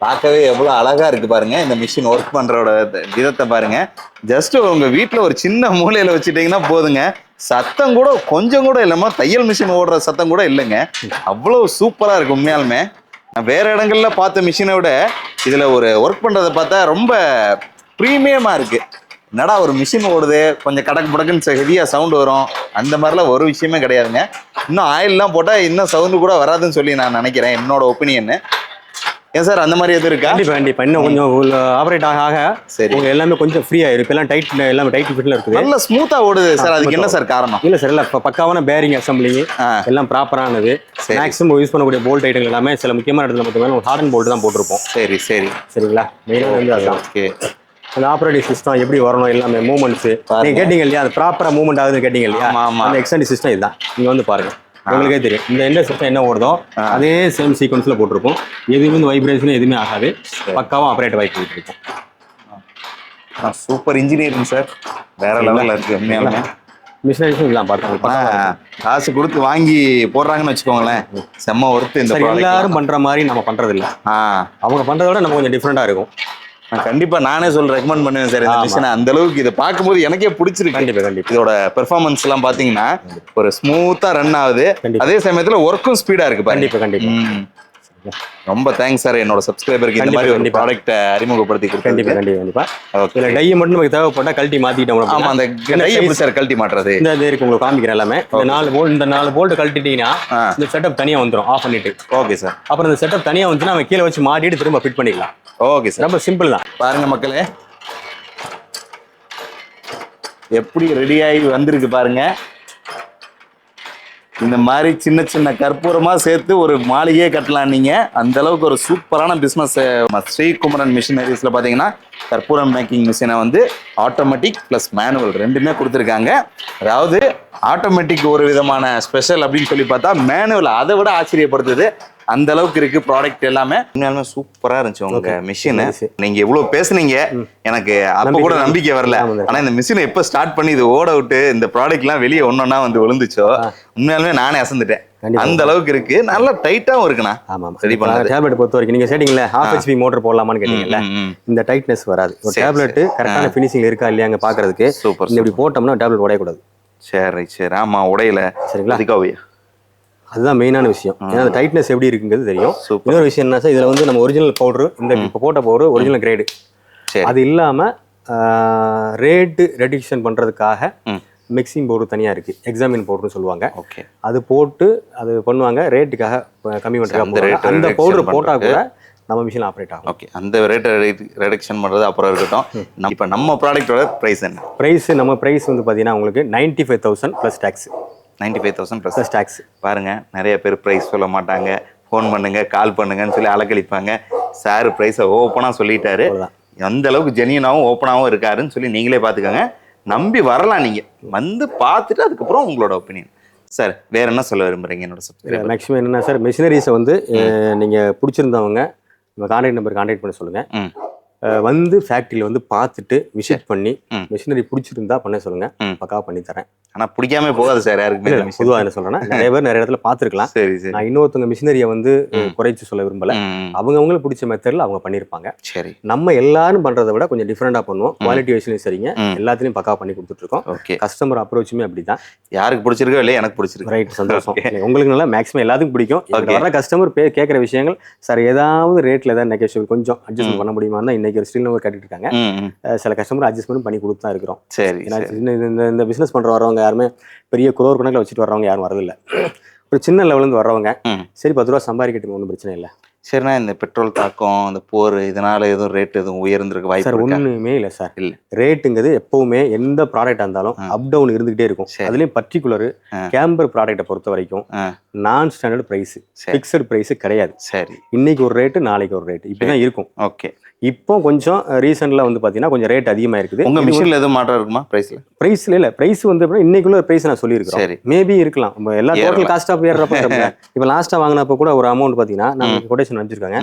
பார்க்கவே எவ்வளோ அழகா இருக்கு பாருங்க. இந்த மிஷின் ஒர்க் பண்றோட விதத்தை பாருங்க. ஜஸ்ட் உங்க வீட்டில் ஒரு சின்ன மூலையில வச்சுட்டீங்கன்னா போதுங்க, சத்தம் கூட கொஞ்சம் கூட இல்லாம தையல் மிஷின் ஓடுற சத்தம் கூட இல்லைங்க. அவ்வளோ சூப்பரா இருக்கு உண்மையாலுமே. நான் வேற இடங்கள்ல பார்த்த மிஷினை விட இதுல ஒரு ஒர்க் பண்றதை பார்த்தா ரொம்ப ப்ரீமியமா இருக்கு. என்னடா ஒரு மிஷின் ஓடுது, கொஞ்சம் கடக்கு புடக்குன்னு ஹெவியா சவுண்ட் வரும், அந்த மாதிரிலாம் ஒரு விஷயமே கிடையாதுங்க. இன்னும் ஆயில்லாம் போட்டால் இன்னும் சவுண்டு கூட வராதுன்னு சொல்லி நான் நினைக்கிறேன், என்னோட ஒப்பீனியன்னு. ஏன் சார் அந்த மாதிரி எதுவும் இருக்கா? கண்டிப்பா இன்னும் கொஞ்சம் ஆப்ரேட் ஆக சரி. உங்களுக்கு எல்லாமே கொஞ்சம் ஃப்ரீ ஆயிரும். இப்ப எல்லாம் டைட் எல்லாமே டைட் ஃபிட்ல இருக்குது. நல்ல ஸ்மூத்தா ஓடுது சார். அதுக்கு என்ன சார் காரணம்? இல்ல சார், இல்ல பக்காவான பேரிங் அசம்பிளிங் எல்லாம் ப்ராப்பரானது. மேக்ஸிமம் யூஸ் பண்ணக்கூடிய போல்ட் ஐட்டங்கள் எல்லாமே சில முக்கியமான இடத்துல மட்டும் ஹார்டன் போல்ட் தான் போட்டிருப்போம். சரி சரி சரிங்களா? மெயினாக வந்து அதுதான். ஓகே. அந்த ஆப்ரேட்டிங் சிஸ்டம் எப்படி வரணும் எல்லாமே மூவ்மெண்ட்ஸ் நீங்க கேட்டீங்க இல்லையா, அது ப்ராப்பரா மூவ்மெண்ட் ஆகுதுன்னு கேட்டீங்க இல்லையா, அந்த எக்ஸ்டெண்ட் சிஸ்டம் இதுதான். நீங்க வந்து பாருங்க, உங்களுக்கே தெரியும் இந்த எந்த சிஸ்டம் என்ன ஓடுதோ அதே சேம் சீக்வன்ஸ்ல போட்டிருப்போம். எதுவுமே இந்த வைப்ரேஷன் எதுவுமே ஆகாது. பக்காவும் ஆப்ரேட் வாய்ப்பு இருக்கும். சூப்பர் இன்ஜினியரிங் சார், வேற லெவல்ல இருக்கு உண்மையாலுமே. மிஷினரிஸும் இதெல்லாம் பார்த்தோம். காசு கொடுத்து வாங்கி போடுறாங்கன்னு வச்சுக்கோங்களேன், செம்ம ஒர்த்து. இந்த எல்லாரும் பண்ற மாதிரி நம்ம பண்றது இல்ல. அவங்க பண்றதை விட நம்ம கொஞ்சம் டிஃப்ரெண்டா இருக்கும். கண்டிப்பா நானே ரெக்கமெண்ட் பண்ணுவேன் சார் இந்த மிஷினை. அந்த அளவுக்கு இதை பார்க்கும்போது எனக்கே பிடிச்சிருக்கு. கண்டிப்பா இதோட பெர்ஃபார்மன்ஸ் எல்லாம் பாத்தீங்கன்னா ஒரு ஸ்மூத்தா ரன் ஆகுது. அதே சமயத்துல ஒர்க்கும் ஸ்பீடா இருக்கு. கண்டிப்பா ரொம்ப தேங்க்ஸ் சார் என்னோட சப்ஸ்கிரைபருக்கு இந்த மாதிரி ஒரு ப்ராடக்ட் அறிமுகப்படுத்தி கொடுத்ததுக்கு. கண்டிப்பா இதுல டை மட்டும் நமக்கு தேவைப்பட்டா கழட்டி மாத்திட்டோம். ஆமா, அந்த டை எப்படி சார் கழட்டி மாட்டுறது? இந்த இருக்கு உங்களுக்கு காமிக்கிறேன் எல்லாமே. இந்த 4 போல்ட் கழட்டிட்டீங்கன்னா இந்த செட்டப் தனியா வந்துடும். ஆஃப் பண்ணிட்டு ஓகே சார். அப்புறம் இந்த செட்டப் தனியா வந்துச்சுன்னா நம்ம கீழே வச்சு மாட்டிட்டு திரும்ப ஃபிட் பண்ணிக்கலாம். ஓகே சார், ரொம்ப சிம்பிள் தான். பாருங்க மக்களே எப்படி ரெடி ஆகி வந்திருக்கு பாருங்க. இந்த மாதிரி சின்ன சின்ன கற்பூரமா சேர்த்து ஒரு மாளிகையே கட்டலாம் நீங்க. அந்த அளவுக்கு ஒரு சூப்பரான பிசினஸ். ஸ்ரீகுமரன் மிஷினரிஸ்ல பாத்தீங்கன்னா கற்பூரம் மேக்கிங் மிஷினை வந்து ஆட்டோமேட்டிக் பிளஸ் மேனுவல் ரெண்டுமே கொடுத்துருக்காங்க. அதாவது ஆட்டோமேட்டிக் ஒரு விதமான ஸ்பெஷல் அப்படின்னு சொல்லி பார்த்தா மேனுவல் அதை விட ஆச்சரியப்படுத்துது. அந்த அளவுக்கு இருக்கு ப்ராடக்ட் எல்லாமே. உண்மையாலுமே சூப்பரா இருந்துச்சு உங்க மிஷின். நீங்க இவ்வளவு பேசுனீங்க, எனக்கு அப்ப கூட நம்பிக்கை வரல. ஆனா இந்த மிஷினை எப்ப ஸ்டார்ட் பண்ணி இது ஓட விட்டு இந்த ப்ராடக்ட் எல்லாம் வெளியே ஒன்னொன்னா வந்து விழுந்துச்சோ உண்மையாலுமே நானே அசந்துட்டேன். அந்த அளவுக்கு இருக்கு. நல்லா டைட்டாவும் இருக்குண்ணா. சரி பண்ணலாம். டேப்லெட் பொறுத்த வரைக்கும் நீங்க கேட்டீங்களா half HP மோட்டர் போடலாமான்னு கேட்டீங்கல்ல, இந்த டைட்னஸ் வராது. ஒரு டேப்லெட் கரெக்டான ஃபினிஷிங் இருக்கா இல்லையாங்க பாக்குறதுக்கு இப்படி போட்டோம்னா டேப்லெட் உடையக்கூடாது. சரி சரி. ஆமா, உடையில. சரிங்களா? அதுக்காகவே அதுதான் மெயினான விஷயம். ஏன்னா அந்த டைட்னஸ் எப்படி இருக்குங்கிறது தெரியும். இன்னொரு விஷயம் என்ன சார், இதுல வந்து நம்ம ஒரிஜினல் பவுடர், இந்த இப்போ போட்ட பவுடர் ஒரிஜினல் கிரேடு. அது இல்லாம ரேட்டு ரெடியூஷன் பண்றதுக்காக மிக்சிங் பவுடர் தனியா இருக்கு, எக்ஸாமின் பவுடர்னு சொல்லுவாங்க. அது போட்டு அது பண்ணுவாங்க ரேட்டுக்காக கம்மி பண்றதுக்காக. அந்த பவுடர் போட்டா கூட நம்ம மிஷின் ஆப்ரேட் ஆகும். ஓகே, அந்த ரேட் ரெடக்ஷன் பண்றது அப்புறம் இருக்கட்டும். இப்போ நம்ம ப்ராடக்ட்டோட பிரைஸ் என்ன? நம்ம பிரைஸ் வந்து பாத்தீங்கன்னா உங்களுக்கு 95,000 + டாக்ஸ். 95,000 + டாக்ஸ். பாருங்க, நிறைய பேர் பிரைஸ் சொல்ல மாட்டாங்க, ஃபோன் பண்ணுங்க கால் பண்ணுங்கன்னு சொல்லி அலக்கழிப்பாங்க. சார் பிரைஸை ஓப்பனா சொல்லிட்டாரு. எந்த அளவுக்கு ஜெனியூனாவும் ஓப்பனாவும் இருக்காருன்னு சொல்லி நீங்களே பாத்துக்கோங்க. நம்பி வரலாம். நீங்க வந்து பார்த்துட்டு அதுக்கப்புறம் உங்களோட ஒப்பீனியன். சார் வேற என்ன சொல்ல விரும்புறீங்க? என்னோட சப்ஸ்கிரைபர் மேக்ஸிமம் என்னன்னா சார், மிஷினரிஸை வந்து நீங்க பிடிச்சிருந்தவங்க கான்டாக்ட் நம்பர் கான்டாக்ட் பண்ண சொல்லுங்க. வந்து ஃபேக்டரியில வந்து பார்த்துட்டு விசிட் பண்ணி மிஷினரி பிடிச்சிருந்தா பண்ண சொல்லுங்க, பக்காவா பண்ணி தரேன். ஆனா பிடிக்காம போகாது சார் யாருக்குமே. பொதுவா என்ன சொல்றேன்னா, நிறைய பேர் நிறைய இடத்துல பார்த்துருக்கலாம். நான் இன்னொருத்தவங்க மிஷினரியை வந்து குறைச்சு சொல்ல விரும்பல. அவங்களுக்கு பிடிச்ச மெத்தட்ல அவங்க பண்ணிருப்பாங்க. சரி, நம்ம எல்லாரும் பண்றதை விட கொஞ்சம் டிஃபரெண்டா பண்ணுவோம். குவாலிட்டி வைஸ்லயும் சரிங்க, எல்லாத்துலயும் பக்கா பண்ணி கொடுத்துட்டு இருக்கோம். கஸ்டமர் அப்ரோச்சுமே அப்படிதான். யாருக்கு பிடிச்சிருக்கோ இல்லையா, எனக்கு பிடிச்சிருக்கு. ரைட், சந்தோஷம். உங்களுக்கு நல்லா மேக்ஸிமம் எல்லாத்துக்கும் பிடிக்கும். வர கஸ்டமர் கேட்கற விஷயங்கள், சார் ஏதாவது ரேட்ல ஏதாவது நெகோஷியேட் கொஞ்சம் அட்ஜஸ்ட் பண்ண முடியுமா தான் இன்னைக்கு ஒரு ஸ்டில் நம்பர் கேட்டுட்டு இருக்காங்க. சில கஸ்டமர் அட்ஜஸ்ட்மெண்ட் பண்ணி கொடுத்து தான் இருக்கிறோம். சரி, இந்த பிசினஸ் பண்ற வரவங்க யாருமே பெரிய குரோர் கணக்கில் வச்சுட்டு வர்றவங்க யாரும் வரதில்லை. ஒரு சின்ன லெவலேருந்து வர்றவங்க சரி 10 ரூபா சம்பாதிக்கட்டுங்க, ஒன்றும் பிரச்சனை இல்லை. சரிண்ணா, இந்த பெட்ரோல் தாக்கம், இந்த போர், இதனால எதுவும் ரேட் எதுவும் உயர்ந்திருக்கு வாய்ப்பு? சார் ஒன்றுமே இல்லை சார். இல்லை, ரேட்டுங்கிறது எப்பவுமே எந்த ப்ராடக்டாக இருந்தாலும் அப் டவுன் இருந்துகிட்டே இருக்கும். அதுலேயும் பர்டிகுலர் கேம்பர் ப்ராடக்டை பொறுத்த வரைக்கும் நான் ஸ்டாண்டர்ட் ப்ரைஸ், ஃபிக்ஸட் ப்ரைஸ் கிடையாது. சரி, இன்னைக்கு ஒரு ரேட்டு நாளைக்கு ஒரு ரேட்டு இப்படி தான் இருக்கும். ஓகே, இப்போ கொஞ்சம் ரீசெண்ட்ல வந்து பாத்தீங்கன்னா கொஞ்சம் ரேட் அதிகமா இருக்குது. உங்க மிஷின்ல எதுவும் மாற்றம் இருக்குமா? பிரைஸ்ல இல்ல, பிரைஸ் வந்து இன்னைக்குள்ள பிரைஸ் நான் சொல்லியிருக்கேன். மேபி இருக்கலாம், எல்லா டோட்டல் காஸ்ட் ஆஃப் ஏறப்ப இப்போ லாஸ்டா வாங்கினப்ப கூட ஒரு அமௌண்ட் பாத்தீங்கன்னா நம்ம கொட்டேஷன் அனுப்பிச்சிருக்காங்க.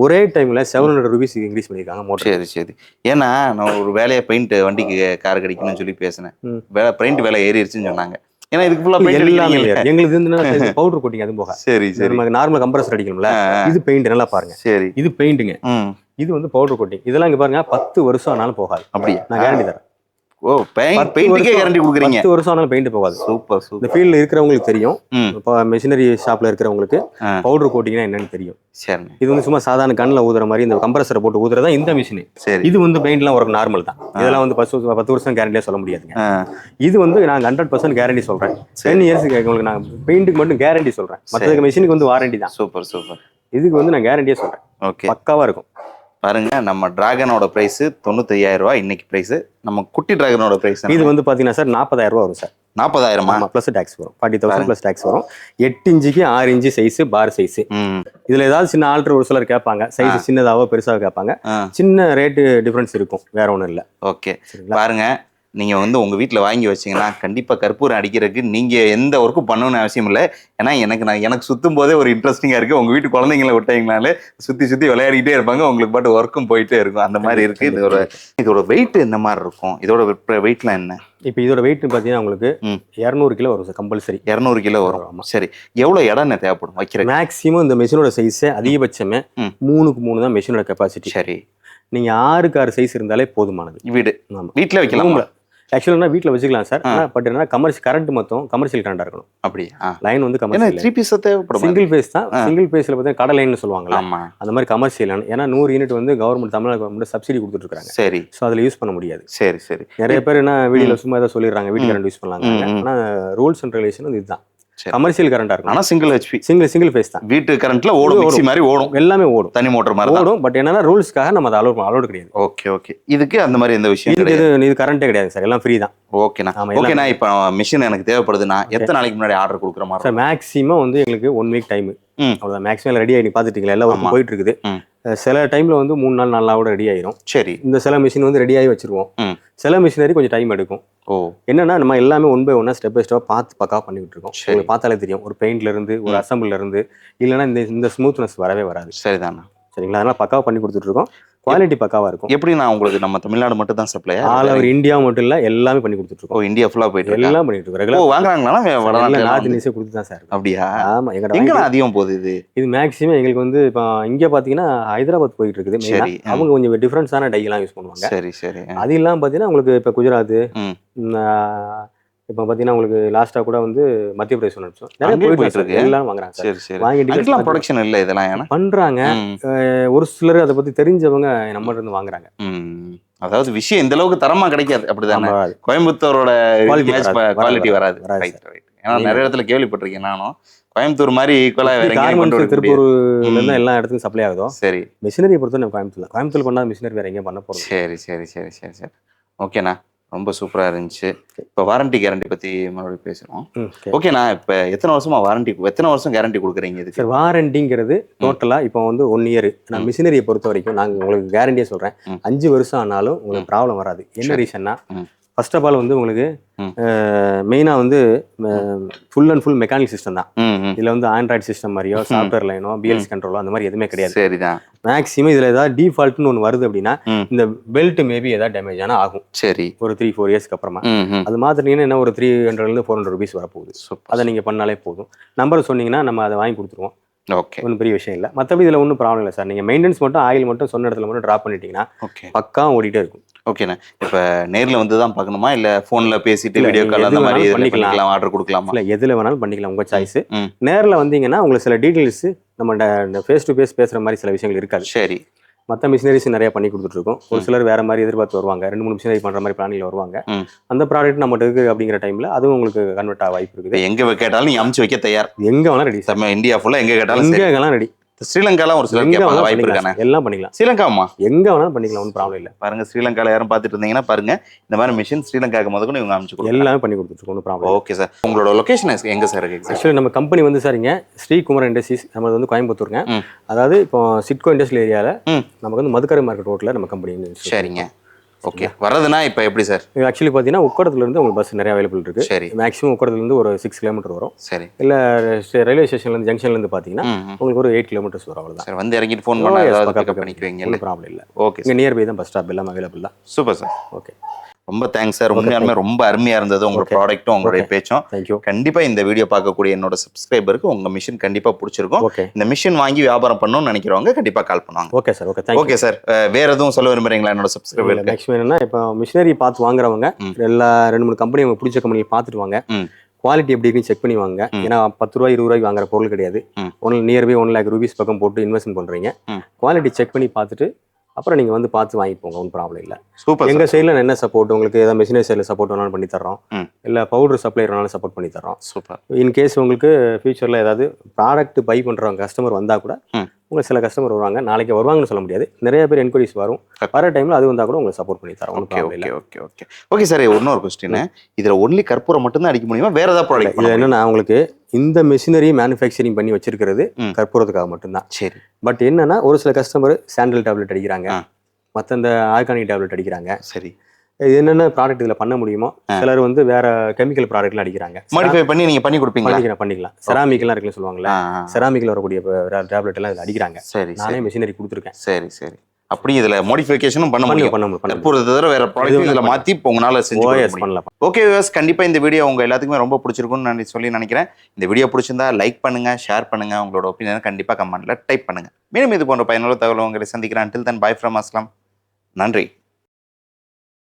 ஒரே டைம்ல 700 ரூபீஸ் இன்க்ரீஸ் பண்ணிருக்காங்க மோட்டர். சரி சரி. ஏன்னா நான் ஒரு வேலையை பெயிண்ட் வண்டிக்கு கார் கிடைக்கணும்னு சொல்லி பேசினேன். பெயிண்ட் வேலை ஏறிடுச்சுன்னு சொன்னாங்க. ஏன்னா இதுக்கு ஃபுல்லா பெயிண்ட் எல்லாமே எங்களுக்கு வந்து பவுடர் கோட்டிங் அதுவும் போக. சரி சரி. நமக்கு நார்மல் கம்ப்ரஸர் அடிக்கணும்ல, இது பெயிண்ட் நல்லா பாருங்க. சரி, இது பெயிண்ட்டுங்க. இது வந்து பவுடர் கோட்டிங். இதெல்லாம் இங்க பாருங்க 10 வருஷம் ஆனாலும் போகாது. அப்படியே நான் கேரண்டி தரேன். ஓ, பெயிண்ட்க்கே கேரண்டி கொடுக்குறீங்க? 10 வருஷம் ஆனாலும் பெயிண்ட் போகாது. Super super. இந்த ஃபீல்ட்ல இருக்கிறவங்களுக்கு தெரியும். இப்போ மிஷினரி ஷாப்ல இருக்கிறவங்களுக்கு பவுடர் கோட்டிங்னா என்னன்னு தெரியும். சரி, இது வந்து சும்மா சாதாரண கண்ணில் ஊதுற மாதிரி இந்த கம்ப்ரஸரை போட்டு ஊதுறதா இந்த மிஷின். சரி, இது வந்து பெயிண்ட்லாம் ஒரு நார்மல் தான். இதெல்லாம் வந்து 10 வருஷம் கேரண்டியா சொல்ல முடியாதுங்க. இது வந்து நான் 100% கேரண்டி சொல்றேன். 10 இயர்ஸ்க்கு உங்களுக்கு நான் பெயிண்ட்டுக்கு மட்டும் கேரண்டி சொல்றேன். மற்ற மிஷினுக்கு வந்து வாரண்டி தான். Super super. இதுக்கு வந்து நான் கேரண்டியா சொல்றேன். ஓகே, பக்காவா இருக்கும். பாருங்க நம்ம டிராகனோட பிரைஸ் 95,000 ரூபாய் இன்னைக்கு பிரைஸ். நம்ம குட்டி டிராகனோட பிரைஸ் இது வந்து பாத்தீங்கன்னா சார் 40,000 ரூபா வரும் சார். 40,000 ஆமா, பிளஸ் டாக்ஸ் வரும். 40,000 பிளஸ் டாக்ஸ் வரும். 8 இன்ச்சுக்கு 6 இன்ச்சு சைஸ் பார் சைஸ். இதுல ஏதாவது சின்ன ஆல்டர் ஒரு சிலர் கேட்பாங்க, சைஸ் சின்னதாவோ பெருசாவோ கேட்பாங்க. சின்ன ரேட்டு டிஃபரன்ஸ் இருக்கும், வேற ஒண்ணும் இல்ல. ஓகே, பாருங்க நீங்க வந்து உங்க வீட்டுல வாங்கி வச்சீங்கன்னா கண்டிப்பா கற்பூரம் அடிக்கிறதுக்கு நீங்க எந்த ஒர்க்கும் பண்ணணும்னு அவசியம் இல்லை. ஏன்னா எனக்கு சுத்தும் போதே ஒரு இன்ட்ரெஸ்டிங்கா இருக்கு. உங்க வீட்டு குழந்தைங்களை விட்டீங்கனாலே சுத்தி சுத்தி விளையாடிக்கிட்டே இருப்பாங்க, உங்களுக்கு பாட்டு ஒர்க்கும் போயிட்டே இருக்கும். அந்த மாதிரி இருக்கு. இதோட வெயிட் என்ன மாதிரி இருக்கும்? இதோட வெயிட்லாம் என்ன? இப்போ இதோட வெயிட் பாத்தீங்கன்னா உங்களுக்கு 200 கிலோ வரும் சார், கம்பல்சரி 200 கிலோ வரும். சரி, எவ்வளவு இடம் தேவைப்படும் வைக்கிற? மேக்ஸிமம் இந்த மெஷினோட சைஸ் அதிகபட்சமே 3க்கு 3 தான் மெஷினோட கெப்பாசிட்டி. சரி, நீங்க 6க்கு 6 சைஸ் இருந்தாலே போதுமானது. வீட்டுல வைக்கலாம். ஆக்சுவலா வீட்டில் வச்சுக்கலாம் சார். பட் என்ன கரண்ட் மொத்தம் கமர்ஷியல் கரண்டா இருக்கணும். அப்படியா? லைன் வந்து கமர்ஷியல் 3 பீஸ் தேவைப்படும். சிங்கிள் பேஸ் தான். சிங்கிள் பேஸ்ல பார்த்தீங்கன்னா கடை லைன் சொல்லுவாங்கல்ல, அந்த மாதிரி கமர்ஷியல். ஏன்னா 100 யூனிட் வந்து கவர்மெண்ட், தமிழ்நாடு கவர்மெண்ட் சப்சிடி கொடுத்துட்டு இருக்காங்க. சரி, ஸோ அதில் யூஸ் பண்ண முடியாது. சரி சரி. நிறைய பேர் என்ன வீடியோல சும்மா ஏதாவது சொல்லிடுறாங்க வீட்டு கரண்ட் யூஸ் பண்ணலாங்க. ஆனா ரூல்ஸ் அண்ட் ரெகுலேஷன் வந்து இதுதான். கமர்ஷியல் கரண்டா இருக்கும். ஆனா சிங்கிள் ஹெச்பி சிங்கிள் பேஸ் தான். வீட்டு கரண்ட்ல ஓடும், மிக்ஸி மாதிரி ஓடும், எல்லாமே ஓடும், தனி மோட்டர் மாதிரி ஓடும். பட் என்னன்னா ரூல்ஸ்க்காக நம்ம அதை அலோட் கிடையாது. Okay okay. இதுக்கு அந்த மாதிரி எந்த விஷயம் கிடையாது. இது கரண்டே கிடையாது சார், எல்லாம் ஃப்ரீ தான். ஓகேண்ணா. ஓகேண்ணா, இப்போ மிஷின் எனக்கு தேவைப்படுதுன்னா எத்தனை நாளைக்கு முன்னாடி ஆர்டர் கொடுக்குற மாதிரி சார்? மேக்ஸிமம் வந்து எங்களுக்கு 1 வீக் டைம். அவ்வளோதான். மேக்ஸிமம் ரெடி ஆகி பார்த்துட்டீங்களா, எல்லாம் ஒர்க் போயிட்டு இருக்குது. சில டைம்ல வந்து 3 நாள் 4 நாளோட ரெடி ஆயிரும். சரி, இந்த சில மிஷின் வந்து ரெடி ஆகி வச்சிருவோம். சில மிஷினரி கொஞ்சம் டைம் எடுக்கும். என்னன்னா நம்ம எல்லாமே 1 பை 1 ஸ்டெப் பை ஸ்டெப் பார்த்து பக்கா பண்ணிட்டு இருக்கோம். உங்களுக்கு பார்த்தாலே தெரியும், ஒரு பெயிண்ட்ல இருந்து ஒரு அசம்பிள்ல இருந்து இல்லைன்னா இந்த ஸ்மூத்னஸ் வரவே வராது. சரிதாண்ணா, சரிங்களா? அதனால பக்காவா பண்ணி கொடுத்துட்டு இருக்கோம். குவாலிட்டி பக்காவா இருக்கும். எப்படி நான் உங்களுக்கு நம்ம தமிழ்நாடு மட்டும் தான் சப்ளை? ஆல் ஓவர் இந்தியா மட்டும் இல்ல, எல்லாமே பண்ணி கொடுத்துட்டு இருக்கோம். இந்தியா ஃபுல்லா போயிட்டு எல்லாம் பண்ணிட்டு இருக்கோம். ரெகுலரா வாங்குறாங்களா? நார்த் இந்தியா கொடுத்து தான் சார். அப்படியா? ஆமா. எங்க அதிகம் போகுது இது மேக்ஸிமம் எங்களுக்கு வந்து இப்போ இங்க பாத்தீங்கன்னா ஹைதராபாத் போயிட்டு இருக்குது. அவங்க கொஞ்சம் டிஃபரன்ஸான டை எல்லாம் யூஸ் பண்ணுவாங்க. சரி சரி. அது இல்லாம பாத்தீங்கன்னா உங்களுக்கு இப்ப குஜராத், இப்போ பார்த்தீங்கன்னா உங்களுக்கு லாஸ்ட்டாக கூட வந்து மத்திய பிரதேசம் நினைச்சோம். நிறைய போயிட்டு இருக்கு, எல்லாம் வாங்குறாங்க. சரி சரி. வாங்கிட்டு ப்ரொடக்ஷன் இல்லை இதெல்லாம் பண்றாங்க. ஒரு சிலர் அதை பத்தி தெரிஞ்சவங்க நம்ம இருந்து வாங்குறாங்க. அதாவது விஷயம் இந்த அளவுக்கு தரமா கிடைக்காது. அப்படிதான் கோயம்புத்தூரோட குவாலிட்டி வராது. ஏன்னா நிறைய இடத்துல கேள்விப்பட்டிருக்கேன் நானும். கோயம்புத்தூர் மாதிரி ஈக்குவலா திருப்பூர்ல இருந்து எல்லா இடத்துக்கும் சப்ளை ஆகுதோ. சரி, மிஷினரியை பொறுத்த நம்ம கோயம்புத்தூர் பண்ணாத மிஷினரி வேற எங்கேயும் பண்ண போறோம். சரி சரி சரி சரி சரி. ஓகேண்ணா, ரொம்ப சூப்பரா இருந்துச்சு. இப்போ வாரண்டி கேரண்டி பத்தி மறுபடியும் பேசுறோம். ஓகேண்ணா, இப்போ எத்தனை வருஷம் கேரண்டி கொடுக்குறீங்க இதுக்கு? சார், வாரண்டிங்கிறது டோட்டலா இப்போ வந்து 1 இயர். நான் மிஷினரியை பொறுத்த வரைக்கும் நாங்கள் உங்களுக்கு கேரண்டியே சொல்றேன், 5 வருஷம் ஆனாலும் உங்களுக்கு ப்ராப்ளம் வராது. என்ன ரீசன்னா, ஃபர்ஸ்ட் ஆஃப் ஆல் வந்து உங்களுக்கு மெயினா வந்து full and full mechanic system தான். இதுல வந்து ஆண்ட்ராய்டு சிஸ்டம் மாதிரியோ சாஃப்ட்வேர் லைனோ பிஎல்சி கண்ட்ரோலோ அந்த மாதிரி எதுவுமே கிடையாது. சரிதான். மேக்ஸிமம் இதுல ஏதாவது டிஃபால்ட்னு ஒன்று வருது அப்படின்னா இந்த பெல்ட் மேபி ஏதாவது டேமேஜ் ஆனா ஆகும். சரி, ஒரு 3-4 இயர்ஸ்க்கு அப்புறமா அது மாத்தினீங்கன்னா என்ன ஒரு 300 400 rupees வரப்போகுது. அதை நீங்க பண்ணாலே போதும். நம்பர் சொன்னீங்கன்னா நம்ம அதை வாங்கி கொடுத்துருவோம். ஓகே, ஒன்றும் பெரிய விஷயம் இல்லை. மற்றபடி இதில் ஒன்றும் ப்ராப்ளம் இல்லை சார். நீங்கள் மெயின்டெனன்ஸ் மட்டும் ஆயில் மட்டும் சொன்ன இடத்துல மட்டும் ட்ராப் பண்ணிட்டீங்கன்னா பக்கா ஓடிட்டே இருக்கும். ஓகேண்ணா, இப்போ நேரில் வந்து தான் பார்க்கணுமா இல்லை ஃபோனில் பேசிட்டு வீடியோ கால் அந்த மாதிரி பண்ணிக்கலாம், ஆர்டர் கொடுக்கலாமா? இல்லை, எதில் வேணாலும் பண்ணிக்கலாம், உங்கள் சாய்ஸ். நேரில் வந்தீங்கன்னா உங்களுக்கு சில டீட்டெயில்ஸ் நம்ம ஃபேஸ் டு ஃபேஸ் பேசுகிற மாதிரி சில விஷயங்கள் இருக்காது. சரி, மற்ற மிஷினரிஸ் நிறைய பண்ணி கொடுத்துட்ருக்கோம். ஒரு சிலர் வேற மாதிரி எதிர்பார்த்து வருவாங்க, 2-3 மிஷினரி பண்ற மாதிரி பிளானில் வருவாங்க. அந்த ப்ராடக்ட் நம்மகிட்ட இருக்கு அப்படிங்கிற டைம்ல அதுவும் உங்களுக்கு கன்வெர்ட் ஆக வாய்ப்பு இருக்குது. எங்க கேட்டாலும் நீ அமுச்சு வைக்க தயார், எங்க வேணாலும் ரெடி. நம்ம இந்தியா ஃபுல்லா எங்க கேட்டாலும் எங்கெல்லாம் ரெடி. ஸ்ரீலங்கால ஒரு சிலர் கேட்பாங்க, வாய்ப்பு இருக்கானே? எல்லாம் பண்ணிக்கலாம். ஸ்ரீலங்காமா எங்க வேணாலும் பண்ணிக்கலாம், ஒன்றும் ப்ராப்ளம் இல்லை. பாருங்க, ஸ்ரீலங்கால யாரும் பார்த்துட்டு இருந்தீங்கன்னா பாருங்க, இந்த மாதிரி மிஷின் ஸ்ரீலங்காக்கு முதல்ல இவங்க அமுச்சு கொடுக்கும், எல்லாமே பண்ணி கொடுத்துருக்கோம், ஒன்றும் ப்ராப்ளம். ஓகே சார், உங்களோட லொகேஷன் எங்க சார் இருக்கு? ஆக்சுவலி நம்ம கம்பெனி வந்து சார் இங்க ஸ்ரீகுமார் இண்டஸ்ட்ரீஸ், நம்ம வந்து கோயம்புத்தூருங்க. அதாவது இப்போ சிட்கோ இண்டஸ்ட்ரியல் ஏரியால நமக்கு வந்து மதுக்கரை மார்க்கெட் ரோட்ல நம்ம கம்பெனி. சரிங்க. ஓகே, வரதுனா இப்போ எப்படி சார்? ஆக்சுவலி பார்த்தீங்கன்னா உக்கடத்துல இருந்து உங்களுக்கு பஸ் நிறைய அவைலபிள் இருக்கு. சரி, மேக்ஸிமம் உக்கடத்துல இருந்து ஒரு 6 கிலோமீட்டர் வரும். சரி, இல்ல ரயில்வே ஸ்டேஷன்ல இருந்து ஜங்ஷன்ல இருந்து பாத்தீங்கன்னா உங்களுக்கு ஒரு 8 கிலோமீட்டர்ஸ் வரும். அவ்வளவுதான் சார். வந்து இறங்கிட்டு ஃபோன் பண்ணா ஏதாவது பிக்கப் பண்ணிக்குவீங்க, ஒன்றும் ப்ராப்ளம் இல்லை. ஓகே, இங்க நியர்பை தான் பஸ் ஸ்டாப், எல்லாம் அவைலபிள் தான். Super sir. ஓகே, ரொம்ப தேங்க்ஸ் சார். உண்மையாலுமே ரொம்ப அருமையா இருந்தது உங்க ப்ராடக்ட்டும் உங்களுடைய பேச்சும். தேங்க்யூ. கண்டிப்பா இந்த வீடியோ பார்க்கக்கூடிய என்னோட சப்ஸ்கிரைபருக்கு உங்க மிஷின் கண்டிப்பா பிடிச்சிருக்கும். இந்த மிஷின் வாங்கி வியாபாரம் பண்ணணும்னு நினைக்கிறவங்க கண்டிப்பா கால் பண்ணுவாங்க. Okay sir. ஓகே சார், வேற எதுவும் சொல்ல விரும்புறீங்களா என்னோட சப்ஸ்கிரைபர்? மேக்ஸிமம் என்னன்னா, இப்போ மிஷினரி பார்த்து வாங்குறவங்க எல்லா 2-3 கம்பெனி அவங்க பிடிச்ச கம்பெனியை பார்த்துட்டு வாங்க. குவாலிட்டி எப்படி இருக்குன்னு செக் பண்ணி வாங்க. ஏன்னா 10 ரூபாய் 20 ரூபாய்க்கு வாங்குற பொருள் கிடையாது. நியர்பை 1 lakh rupees பக்கம் போட்டு இன்வெஸ்ட் பண்றீங்க. குவாலிட்டி செக் பண்ணி பார்த்துட்டு அப்புறம் நீங்க வந்து பார்த்து வாங்கிப்போங்க, ஒன்றும் ப்ராப்ளம் இல்லை. சூப்பர். எங்க சைடில் என்ன சப்போர்ட், உங்களுக்கு ஏதாவது மிஷினரி சைடில் சப்போர்ட் வேணாலும் பண்ணி தர்றோம், இல்லை பவுடர் சப்ளையர் வேணாலும் சப்போர்ட் பண்ணி தர்றோம். சூப்பர். இன்கேஸ் உங்களுக்கு ஃபியூச்சரில் ஏதாவது ப்ராடக்ட் பை பண்ணுறவங்க கஸ்டமர் வந்தால் கூட உங்களுக்கு சில கஸ்டமர் வருவாங்க, நாளைக்கு வருவாங்கன்னு சொல்ல முடியாது, நிறைய பேர் என்கொயரிஸ் வரும். வர டைம்ல அது வந்தா கூட உங்களுக்கு சப்போர்ட் பண்ணி தரோம். Okay okay okay okay okay sir. இன்னொரு கொஸ்டின், இதுல ஒன்லி கற்பூரம் மட்டும் தான் அடிக்க முடியுமா, வேற ஏதாவது ப்ராடக்ட்? இது என்னன்னா உங்களுக்கு இந்த மெஷினரி மேனுஃபேக்சரிங் பண்ணி வச்சிருக்கிறது கற்பூரத்துக்காக மட்டும்தான். சரி. பட் என்னன்னா ஒரு சில கஸ்டமர் சாண்டல் டேப்லெட் அடிக்கிறாங்க, மற்ற இந்த ஆர்கானிக் டேப்லெட் அடிக்கிறாங்க. சரி. இது என்னென்ன ப்ராடக்ட் இதில் பண்ண முடியுமோ, சிலர் வந்து வேற கெமிக்கல் ப்ராடக்ட்லாம் அடிக்கிறாங்க. மாடிஃபை பண்ணி நீங்க பண்ணி கொடுப்பீங்களா? பண்ணிக்கலாம். செராமிக்லாம் இருக்குன்னு சொல்லுவாங்கல்ல, செராமிக்ல வரக்கூடிய டேப்லெட் எல்லாம் இதில் அடிக்கிறாங்க. சரி. நானே மெஷினரி கொடுத்துருக்கேன். சரி சரி. அப்படி இதுல மாடிஃபிகேஷனும் பண்ண முடியும். கற்பூரத்தை தவிர வேற ப்ராடக்ட் இதுல மாத்தி உங்களால செஞ்சு பண்ணலாம். ஓகே வியூவர்ஸ், கண்டிப்பா இந்த வீடியோ உங்க எல்லாத்துக்குமே ரொம்ப பிடிச்சிருக்கும்னு நான் சொல்லி நினைக்கிறேன். இந்த வீடியோ பிடிச்சிருந்தா லைக் பண்ணுங்க, ஷேர் பண்ணுங்க, உங்களோட ஒப்பீனியனை கண்டிப்பா கமெண்ட்ல டைப் பண்ணுங்க. மேலும் இது போன்ற பயனுள்ள தகவல் உங்களை சந்திக்கிறேன். Until then, bye from Aslam. நன்றி.